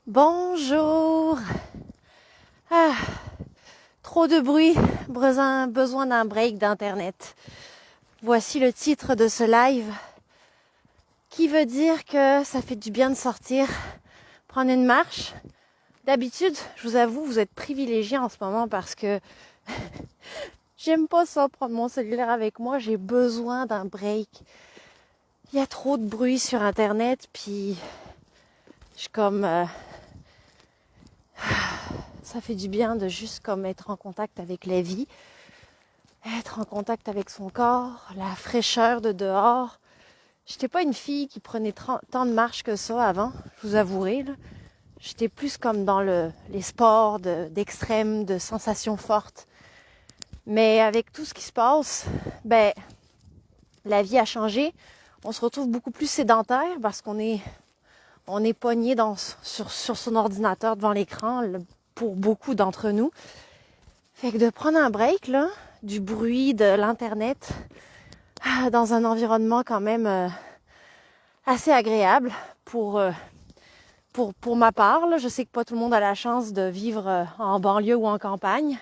Bonjour. Ah, trop de bruit, besoin d'un break d'internet. Voici le titre de ce live qui veut dire que ça fait du bien de sortir, prendre une marche. D'habitude, je vous avoue, vous êtes privilégiés en ce moment parce que j'aime pas ça, prendre mon cellulaire avec moi, j'ai besoin d'un break. Il y a trop de bruit sur internet, puis je suis comme... ça fait du bien de juste comme être en contact avec la vie, être en contact avec son corps, la fraîcheur de dehors. J'étais pas une fille qui prenait tant de marches que ça avant, je vous avouerai. Là. J'étais plus comme dans les sports d'extrême, de sensations fortes. Mais avec tout ce qui se passe, la vie a changé. On se retrouve beaucoup plus sédentaire parce qu'on est pogné sur son ordinateur devant l'écran pour beaucoup d'entre nous. Fait que de prendre un break là, du bruit de l'internet dans un environnement quand même assez agréable pour ma part. Là. Je sais que pas tout le monde a la chance de vivre en banlieue ou en campagne.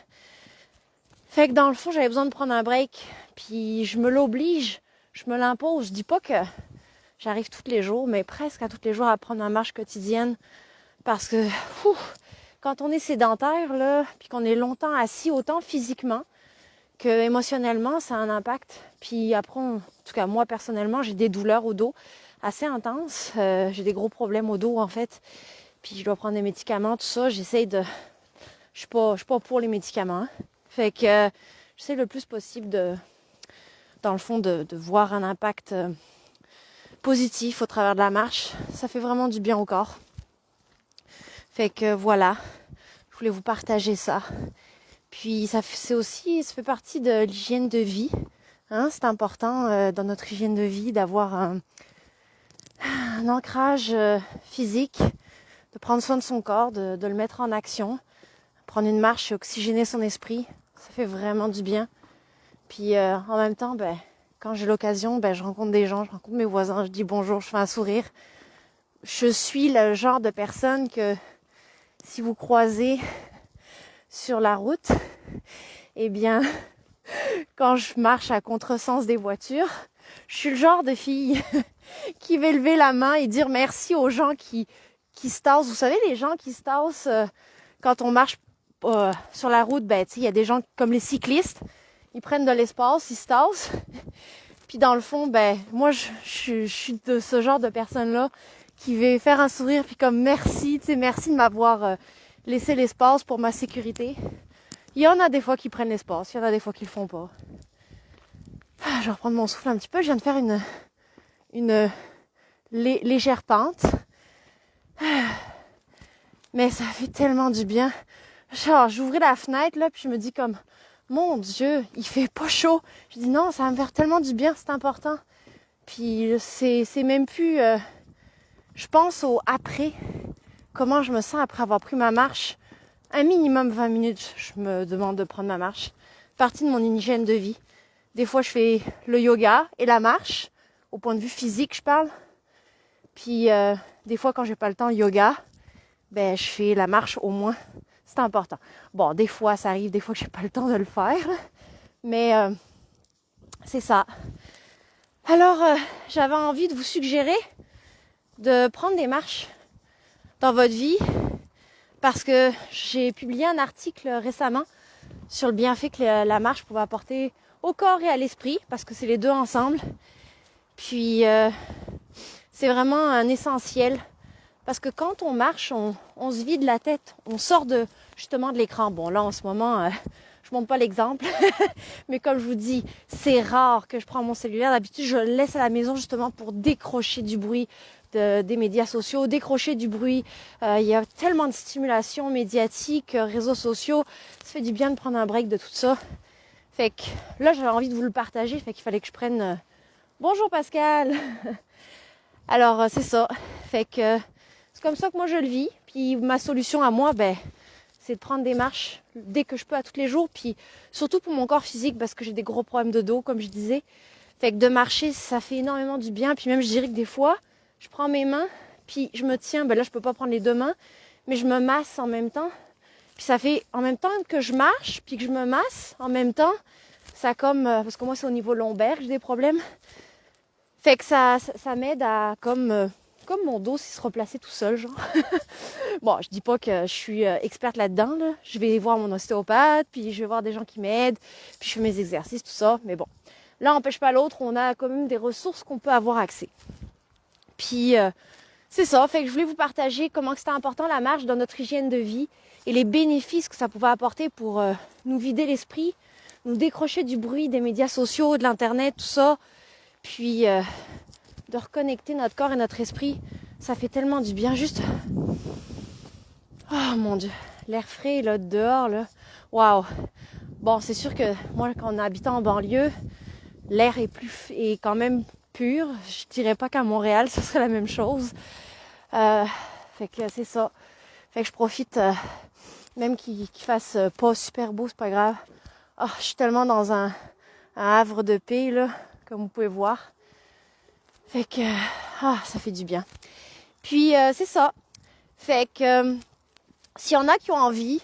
Fait que dans le fond, j'avais besoin de prendre un break. Puis je me l'oblige, je me l'impose. Je dis pas que j'arrive tous les jours, mais presque à tous les jours à prendre ma marche quotidienne. Parce que quand on est sédentaire, là, puis qu'on est longtemps assis, autant physiquement que émotionnellement, ça a un impact. Puis après, en tout cas moi personnellement, j'ai des douleurs au dos assez intenses. J'ai des gros problèmes au dos en fait. Puis je dois prendre des médicaments, tout ça. J'essaie de... Je suis pas pour les médicaments. Hein. Fait que j'essaie le plus possible dans le fond, de voir un impact positif au travers de la marche. Ça fait vraiment du bien au corps. Fait que voilà, je voulais vous partager ça. Puis ça fait partie de l'hygiène de vie. Hein, c'est important dans notre hygiène de vie d'avoir un ancrage physique, de prendre soin de son corps, de le mettre en action. Prendre une marche et oxygéner son esprit, ça fait vraiment du bien. Puis en même temps, quand j'ai l'occasion, je rencontre des gens, je rencontre mes voisins, je dis bonjour, je fais un sourire. Je suis le genre de personne que si vous croisez sur la route, eh bien, quand je marche à contresens des voitures, je suis le genre de fille qui va lever la main et dire merci aux gens qui se tassent. Vous savez, les gens qui se tassent quand on marche sur la route, il y a des gens comme les cyclistes, ils prennent de l'espace, ils se tassent. Puis dans le fond, moi, je suis de ce genre de personne-là qui va faire un sourire, puis comme merci de m'avoir laissé l'espace pour ma sécurité. Il y en a des fois qui prennent l'espace, il y en a des fois qui le font pas. Je vais reprendre mon souffle un petit peu. Je viens de faire une légère pente. Mais ça fait tellement du bien. Genre, j'ouvrais la fenêtre, là, puis je me dis comme, mon Dieu, il fait pas chaud. Je dis non, ça va me faire tellement du bien, c'est important. Puis c'est même plus... je pense au après, comment je me sens après avoir pris ma marche. Un minimum 20 minutes, je me demande de prendre ma marche. Partie de mon hygiène de vie. Des fois, je fais le yoga et la marche, au point de vue physique, je parle. Puis des fois, quand j'ai pas le temps, yoga, je fais la marche au moins. C'est important. Bon, des fois, ça arrive, des fois que j'ai pas le temps de le faire. Mais c'est ça. Alors, j'avais envie de vous suggérer de prendre des marches dans votre vie parce que j'ai publié un article récemment sur le bienfait que la marche pouvait apporter au corps et à l'esprit parce que c'est les deux ensemble. Puis, c'est vraiment un essentiel parce que quand on marche, on se vide la tête, on sort justement de l'écran. Bon, là, en ce moment, je montre pas l'exemple, mais comme je vous dis, c'est rare que je prends mon cellulaire. D'habitude, je le laisse à la maison justement pour décrocher du bruit des médias sociaux, décrocher du bruit. Il y a tellement de stimulation médiatique, réseaux sociaux. Ça fait du bien de prendre un break de tout ça. Fait que là, j'avais envie de vous le partager, fait qu'il fallait que je prenne... Bonjour Pascal. Alors, c'est ça. Fait que c'est comme ça que moi je le vis. Puis ma solution à moi, c'est de prendre des marches dès que je peux à tous les jours. Puis surtout pour mon corps physique parce que j'ai des gros problèmes de dos, comme je disais. Fait que de marcher, ça fait énormément du bien. Puis même, je dirais que des fois, je prends mes mains, puis je me tiens. Là, je peux pas prendre les deux mains. mais je me masse en même temps. Puis ça fait en même temps que je marche, puis que je me masse en même temps. Ça comme, parce que moi c'est au niveau lombaire, j'ai des problèmes. Fait que ça m'aide à comme mon dos s'il se replaçait tout seul, genre. Bon, je dis pas que je suis experte là-dedans, là. Je vais voir mon ostéopathe, puis je vais voir des gens qui m'aident, puis je fais mes exercices, tout ça. Mais bon, l'un n'empêche pas l'autre, on a quand même des ressources qu'on peut avoir accès. Puis c'est ça, fait que je voulais vous partager comment c'était important la marche dans notre hygiène de vie et les bénéfices que ça pouvait apporter pour nous vider l'esprit, nous décrocher du bruit des médias sociaux, de l'internet, tout ça. Puis de reconnecter notre corps et notre esprit, ça fait tellement du bien. Juste, oh mon Dieu, l'air frais là dehors là, waouh. Bon, c'est sûr que moi quand on habite en banlieue, l'air est quand même pur. Je dirais pas qu'à Montréal ce serait la même chose. Fait que c'est ça. Fait que je profite, même qu'il fasse pas super beau, c'est pas grave. Oh, je suis tellement dans un havre de paix là, comme vous pouvez voir. Fait que ça fait du bien. Puis c'est ça. Fait que s'il y en a qui ont envie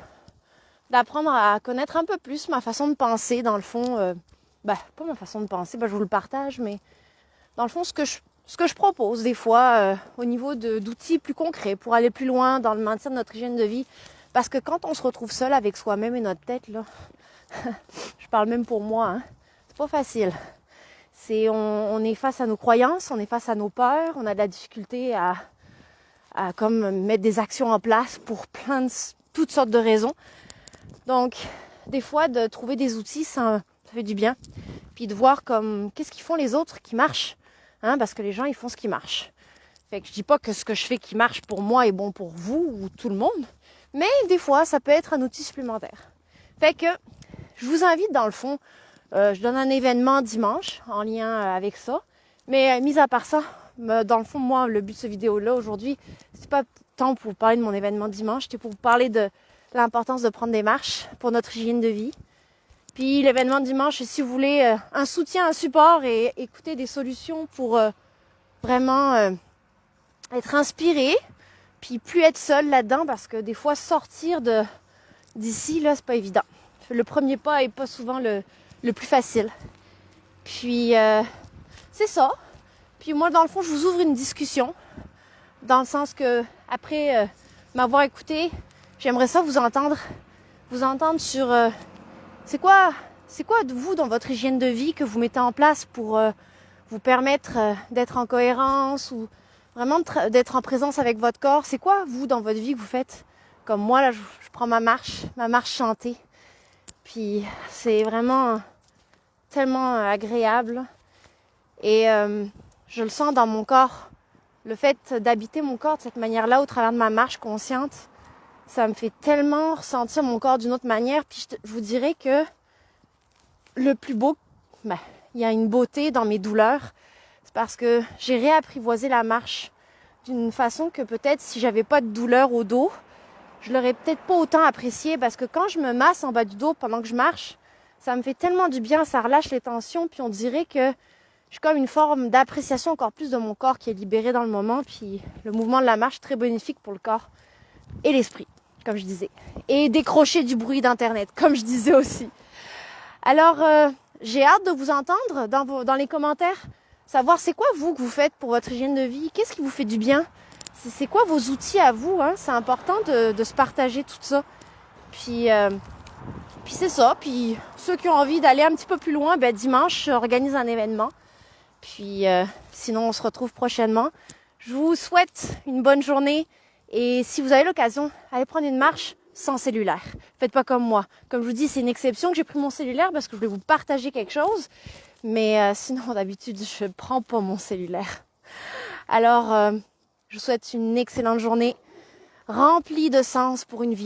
d'apprendre à connaître un peu plus ma façon de penser, dans le fond, pas ma façon de penser, je vous le partage, mais dans le fond, ce que je propose des fois au niveau d'outils plus concrets pour aller plus loin dans le maintien de notre hygiène de vie. Parce que quand on se retrouve seul avec soi-même et notre tête, là, je parle même pour moi, hein, c'est pas facile. On est face à nos croyances, on est face à nos peurs, on a de la difficulté à comme mettre des actions en place pour toutes sortes de raisons. Donc, des fois, de trouver des outils, ça fait du bien. Puis de voir comme qu'est-ce qu'ils font les autres qui marchent. Hein, parce que les gens, ils font ce qui marche. Fait que je dis pas que ce que je fais qui marche pour moi est bon pour vous ou tout le monde. Mais des fois, ça peut être un outil supplémentaire. Fait que je vous invite dans le fond. Je donne un événement dimanche en lien avec ça. Mais mis à part ça, dans le fond, moi, le but de cette vidéo-là aujourd'hui, c'est pas tant pour vous parler de mon événement dimanche, c'était pour vous parler de l'importance de prendre des marches pour notre hygiène de vie. Puis l'événement dimanche, si vous voulez un soutien, un support et écouter des solutions pour vraiment être inspiré, puis plus être seul là-dedans, parce que des fois, sortir d'ici, là, c'est pas évident. Le premier pas est pas souvent le plus facile. Puis, c'est ça. Puis moi, dans le fond, je vous ouvre une discussion. Dans le sens que, après m'avoir écouté, j'aimerais ça vous entendre sur c'est quoi de vous dans votre hygiène de vie que vous mettez en place pour vous permettre d'être en cohérence ou vraiment d'être en présence avec votre corps. C'est quoi, vous, dans votre vie que vous faites? Comme moi, là, je prends ma marche chantée. Puis c'est vraiment tellement agréable. Et je le sens dans mon corps. Le fait d'habiter mon corps de cette manière-là au travers de ma marche consciente, ça me fait tellement ressentir mon corps d'une autre manière. Puis je vous dirais que le plus beau, il y a une beauté dans mes douleurs. C'est parce que j'ai réapprivoisé la marche d'une façon que peut-être si j'avais pas de douleur au dos, je l'aurais peut-être pas autant apprécié. Parce que quand je me masse en bas du dos pendant que je marche, ça me fait tellement du bien, ça relâche les tensions. Puis on dirait que j'ai comme une forme d'appréciation encore plus de mon corps qui est libéré dans le moment. Puis le mouvement de la marche, très bénéfique pour le corps et l'esprit, comme je disais. Et décrocher du bruit d'Internet, comme je disais aussi. Alors, j'ai hâte de vous entendre dans les commentaires. Savoir c'est quoi vous que vous faites pour votre hygiène de vie. Qu'est-ce qui vous fait du bien? C'est quoi vos outils à vous, hein? C'est important de se partager tout ça. Puis c'est ça. Puis ceux qui ont envie d'aller un petit peu plus loin, dimanche, j'organise un événement. Puis sinon, on se retrouve prochainement. Je vous souhaite une bonne journée. Et si vous avez l'occasion, allez prendre une marche sans cellulaire. Faites pas comme moi. Comme je vous dis, c'est une exception que j'ai pris mon cellulaire parce que je voulais vous partager quelque chose. Mais sinon, d'habitude, je prends pas mon cellulaire. Alors, je vous souhaite une excellente journée remplie de sens pour une vie